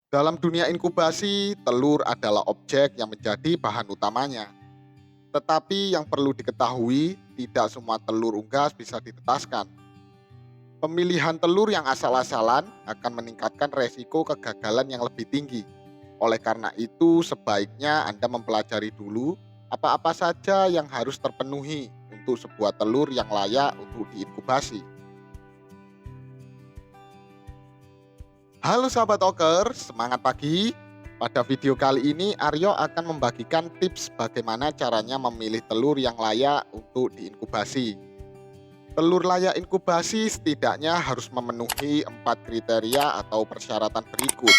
Dalam dunia inkubasi, telur adalah objek yang menjadi bahan utamanya. Tetapi yang perlu diketahui, tidak semua telur unggas bisa ditetaskan. Pemilihan telur yang asal-asalan akan meningkatkan resiko kegagalan yang lebih tinggi. Oleh karena itu, sebaiknya Anda mempelajari dulu apa-apa saja yang harus terpenuhi untuk sebuah telur yang layak untuk diinkubasi. Halo sahabat Oker, semangat pagi. Pada video kali ini Aryo akan membagikan tips bagaimana caranya memilih telur yang layak untuk diinkubasi. Telur layak inkubasi setidaknya harus memenuhi 4 kriteria atau persyaratan berikut,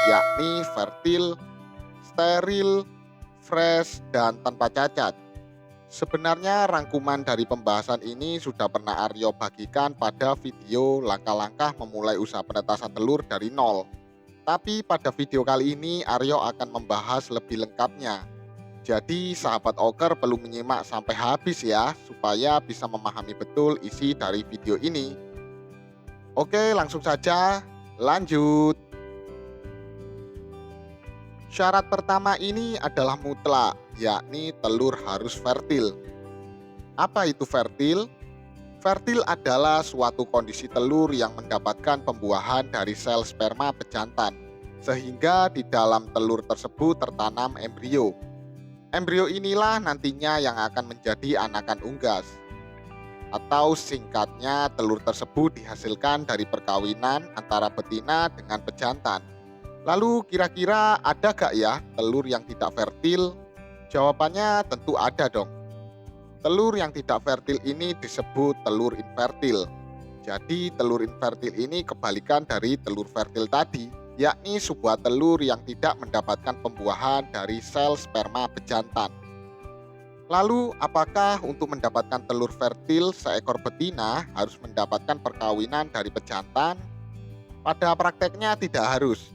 yakni fertil, steril, fresh, dan tanpa cacat. Sebenarnya rangkuman dari pembahasan ini sudah pernah Aryo bagikan pada video langkah-langkah memulai usaha penetasan telur dari nol. Tapi pada video kali ini Aryo akan membahas lebih lengkapnya. Jadi sahabat Oker perlu menyimak sampai habis ya, supaya bisa memahami betul isi dari video ini. Oke, langsung saja, lanjut. Syarat pertama ini adalah mutlak, yakni telur harus fertil. Apa itu fertil? Fertil adalah suatu kondisi telur yang mendapatkan pembuahan dari sel sperma pejantan, sehingga di dalam telur tersebut tertanam embrio. Embrio inilah nantinya yang akan menjadi anakan unggas. Atau singkatnya, telur tersebut dihasilkan dari perkawinan antara betina dengan pejantan. Lalu kira-kira ada gak ya telur yang tidak fertil? Jawabannya tentu ada dong. Telur yang tidak fertil ini disebut telur infertil. Jadi telur infertil ini kebalikan dari telur fertil tadi, yakni sebuah telur yang tidak mendapatkan pembuahan dari sel sperma pejantan. Lalu, apakah untuk mendapatkan telur fertil seekor betina harus mendapatkan perkawinan dari pejantan? Pada prakteknya tidak harus.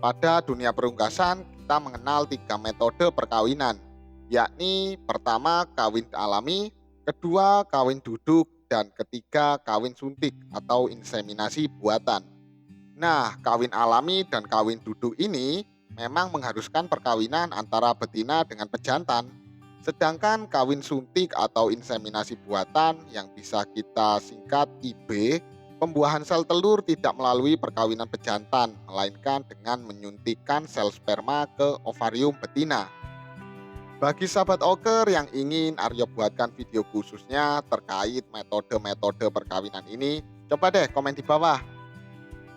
Pada dunia perunggasan, kita mengenal 3 metode perkawinan, yakni pertama kawin alami, kedua kawin duduk, dan ketiga kawin suntik atau inseminasi buatan. Nah, kawin alami dan kawin duduk ini memang mengharuskan perkawinan antara betina dengan pejantan. Sedangkan kawin suntik atau inseminasi buatan yang bisa kita singkat IB, pembuahan sel telur tidak melalui perkawinan pejantan, melainkan dengan menyuntikkan sel sperma ke ovarium betina. Bagi sahabat Oker yang ingin Aryo buatkan video khususnya terkait metode-metode perkawinan ini, coba deh komen di bawah.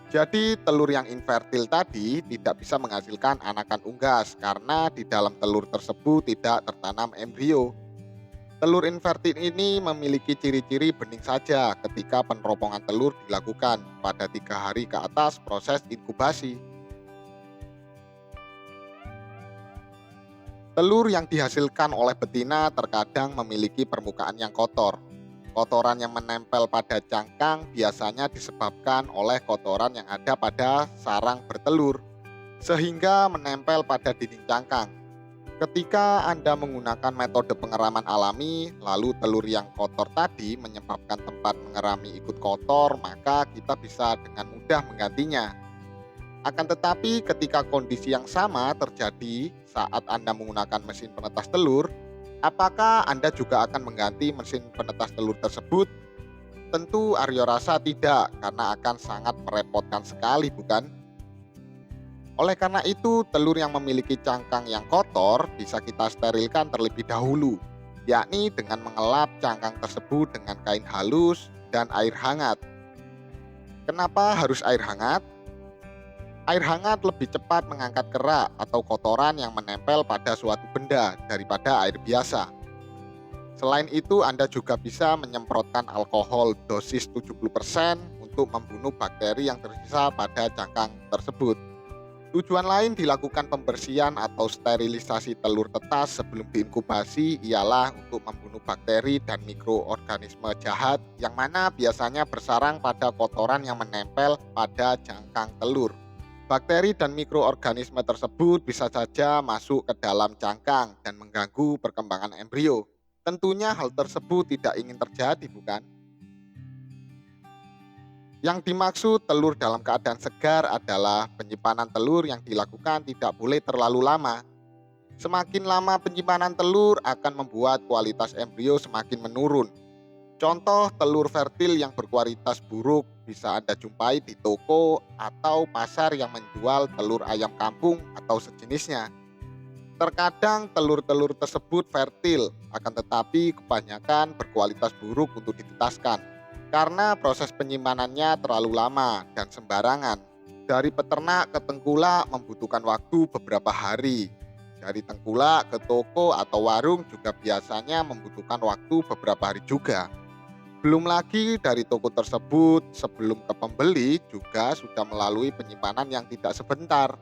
Jadi telur yang infertil tadi tidak bisa menghasilkan anakan unggas karena di dalam telur tersebut tidak tertanam embrio. Telur infertil ini memiliki ciri-ciri bening saja ketika peneropongan telur dilakukan pada 3 hari ke atas proses inkubasi. Telur yang dihasilkan oleh betina terkadang memiliki permukaan yang kotor. Kotoran yang menempel pada cangkang biasanya disebabkan oleh kotoran yang ada pada sarang bertelur, sehingga menempel pada dinding cangkang. Ketika Anda menggunakan metode pengeraman alami, lalu telur yang kotor tadi menyebabkan tempat mengerami ikut kotor, maka kita bisa dengan mudah menggantinya. Akan tetapi ketika kondisi yang sama terjadi saat Anda menggunakan mesin penetas telur, apakah Anda juga akan mengganti mesin penetas telur tersebut? Tentu Aryo rasa tidak, karena akan sangat merepotkan sekali, bukan? Oleh karena itu, telur yang memiliki cangkang yang kotor bisa kita sterilkan terlebih dahulu, yakni dengan mengelap cangkang tersebut dengan kain halus dan air hangat. Kenapa harus air hangat? Air hangat lebih cepat mengangkat kerak atau kotoran yang menempel pada suatu benda daripada air biasa. Selain itu, Anda juga bisa menyemprotkan alkohol dosis 70% untuk membunuh bakteri yang tersisa pada cangkang tersebut. Tujuan lain dilakukan pembersihan atau sterilisasi telur tetas sebelum diinkubasi ialah untuk membunuh bakteri dan mikroorganisme jahat yang mana biasanya bersarang pada kotoran yang menempel pada cangkang telur. Bakteri dan mikroorganisme tersebut bisa saja masuk ke dalam cangkang dan mengganggu perkembangan embrio. Tentunya hal tersebut tidak ingin terjadi, bukan? Yang dimaksud telur dalam keadaan segar adalah penyimpanan telur yang dilakukan tidak boleh terlalu lama. Semakin lama penyimpanan telur akan membuat kualitas embrio semakin menurun. Contoh telur fertil yang berkualitas buruk bisa Anda jumpai di toko atau pasar yang menjual telur ayam kampung atau sejenisnya. Terkadang telur-telur tersebut fertil, akan tetapi kebanyakan berkualitas buruk untuk ditetaskan karena proses penyimpanannya terlalu lama dan sembarangan. Dari peternak ke tengkulak membutuhkan waktu beberapa hari. Dari tengkulak ke toko atau warung juga biasanya membutuhkan waktu beberapa hari juga. Belum lagi dari toko tersebut sebelum ke pembeli juga sudah melalui penyimpanan yang tidak sebentar.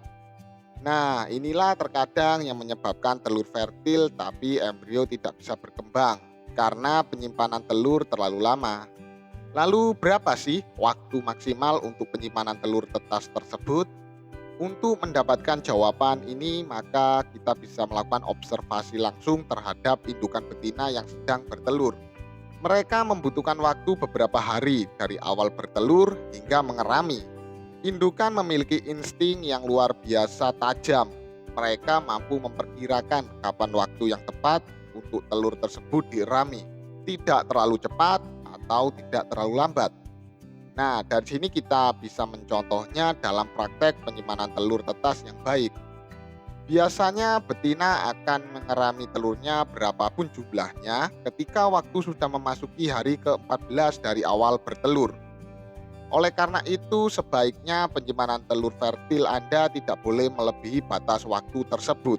Nah, inilah terkadang yang menyebabkan telur fertil tapi embrio tidak bisa berkembang karena penyimpanan telur terlalu lama. Lalu berapa sih waktu maksimal untuk penyimpanan telur tetas tersebut? Untuk mendapatkan jawaban ini, maka kita bisa melakukan observasi langsung terhadap indukan betina yang sedang bertelur. Mereka membutuhkan waktu beberapa hari dari awal bertelur hingga mengerami. Indukan memiliki insting yang luar biasa tajam. Mereka mampu memperkirakan kapan waktu yang tepat untuk telur tersebut dirami, tidak terlalu cepat atau tidak terlalu lambat. Nah, dari sini kita bisa mencontohnya dalam praktek penyimpanan telur tetas yang baik. Biasanya betina akan mengerami telurnya berapapun jumlahnya ketika waktu sudah memasuki hari ke-14 dari awal bertelur. Oleh karena itu, sebaiknya penyimpanan telur fertil Anda tidak boleh melebihi batas waktu tersebut.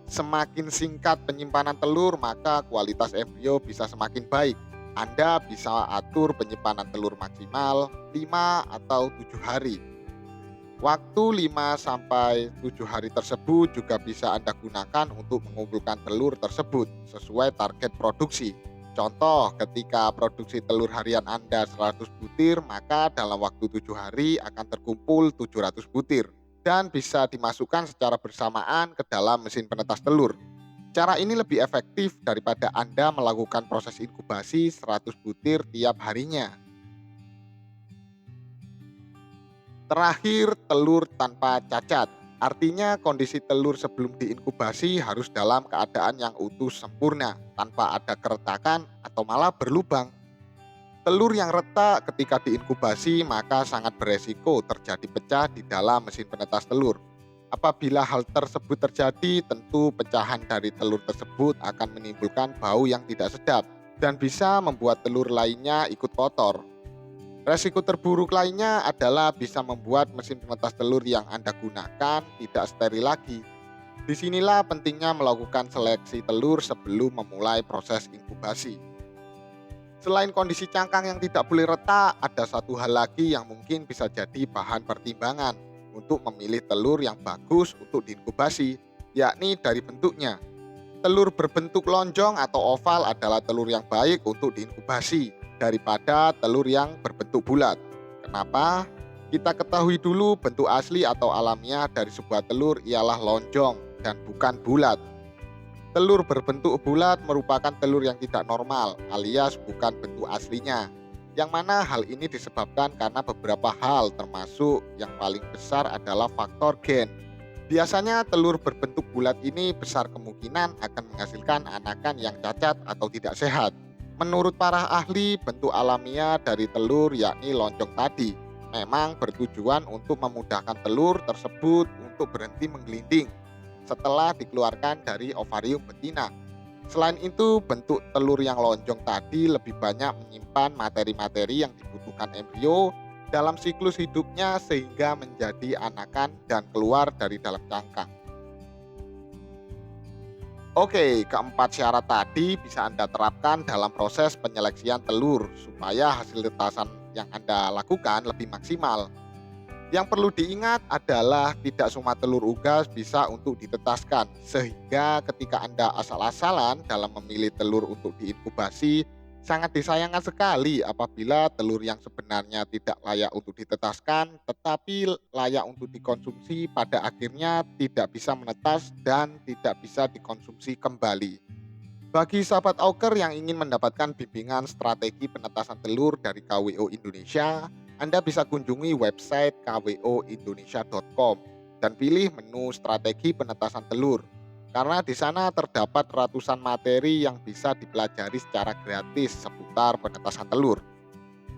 Semakin singkat penyimpanan telur, maka kualitas embrio bisa semakin baik. Anda bisa atur penyimpanan telur maksimal 5 atau 7 hari. Waktu 5 sampai 7 hari tersebut juga bisa Anda gunakan untuk mengumpulkan telur tersebut sesuai target produksi. Contoh, ketika produksi telur harian Anda 100 butir, maka dalam waktu 7 hari akan terkumpul 700 butir dan bisa dimasukkan secara bersamaan ke dalam mesin penetas telur. Cara ini lebih efektif daripada Anda melakukan proses inkubasi 100 butir tiap harinya. Terakhir, telur tanpa cacat. Artinya kondisi telur sebelum diinkubasi harus dalam keadaan yang utuh sempurna, tanpa ada keretakan atau malah berlubang. Telur yang retak ketika diinkubasi maka sangat beresiko terjadi pecah di dalam mesin penetas telur. Apabila hal tersebut terjadi, tentu pecahan dari telur tersebut akan menimbulkan bau yang tidak sedap dan bisa membuat telur lainnya ikut kotor. Resiko terburuk lainnya adalah bisa membuat mesin penetas telur yang Anda gunakan tidak steril lagi. Disinilah pentingnya melakukan seleksi telur sebelum memulai proses inkubasi. Selain kondisi cangkang yang tidak boleh retak, ada satu hal lagi yang mungkin bisa jadi bahan pertimbangan untuk memilih telur yang bagus untuk diinkubasi, yakni dari bentuknya. Telur berbentuk lonjong atau oval adalah telur yang baik untuk diinkubasi daripada telur yang berbentuk bulat. Kenapa? Kita ketahui dulu bentuk asli atau alamiah dari sebuah telur ialah lonjong dan bukan bulat. Telur berbentuk bulat merupakan telur yang tidak normal alias bukan bentuk aslinya. Yang mana hal ini disebabkan karena beberapa hal termasuk yang paling besar adalah faktor gen. Biasanya telur berbentuk bulat ini besar kemungkinan akan menghasilkan anakan yang cacat atau tidak sehat. Menurut para ahli, bentuk alamiah dari telur yakni lonjong tadi memang bertujuan untuk memudahkan telur tersebut untuk berhenti menggelinding setelah dikeluarkan dari ovarium betina. Selain itu, bentuk telur yang lonjong tadi lebih banyak menyimpan materi-materi yang dibutuhkan embrio dalam siklus hidupnya sehingga menjadi anakan dan keluar dari dalam cangkang. Oke, keempat syarat tadi bisa Anda terapkan dalam proses penyeleksian telur supaya hasil tetasan yang Anda lakukan lebih maksimal. Yang perlu diingat adalah tidak semua telur unggas bisa untuk ditetaskan, sehingga ketika Anda asal-asalan dalam memilih telur untuk diinkubasi, sangat disayangkan sekali apabila telur yang sebenarnya tidak layak untuk ditetaskan, tetapi layak untuk dikonsumsi pada akhirnya tidak bisa menetas dan tidak bisa dikonsumsi kembali. Bagi sahabat auker yang ingin mendapatkan bimbingan strategi penetasan telur dari KWO Indonesia, Anda bisa kunjungi website kwoindonesia.com dan pilih menu strategi penetasan telur. Karena di sana terdapat ratusan materi yang bisa dipelajari secara gratis seputar penetasan telur.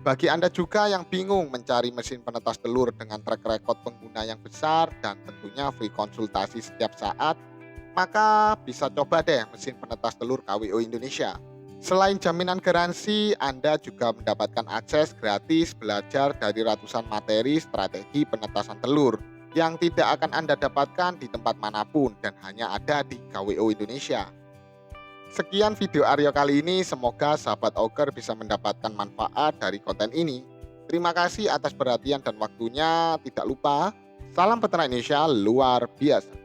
Bagi Anda juga yang bingung mencari mesin penetas telur dengan track record pengguna yang besar dan tentunya free konsultasi setiap saat, maka bisa coba deh mesin penetas telur KWO Indonesia. Selain jaminan garansi, Anda juga mendapatkan akses gratis belajar dari ratusan materi strategi penetasan telur yang tidak akan Anda dapatkan di tempat manapun dan hanya ada di KWO Indonesia. Sekian video Aryo kali ini, semoga sahabat auger bisa mendapatkan manfaat dari konten ini. Terima kasih atas perhatian dan waktunya. Tidak lupa, salam peternak Indonesia luar biasa.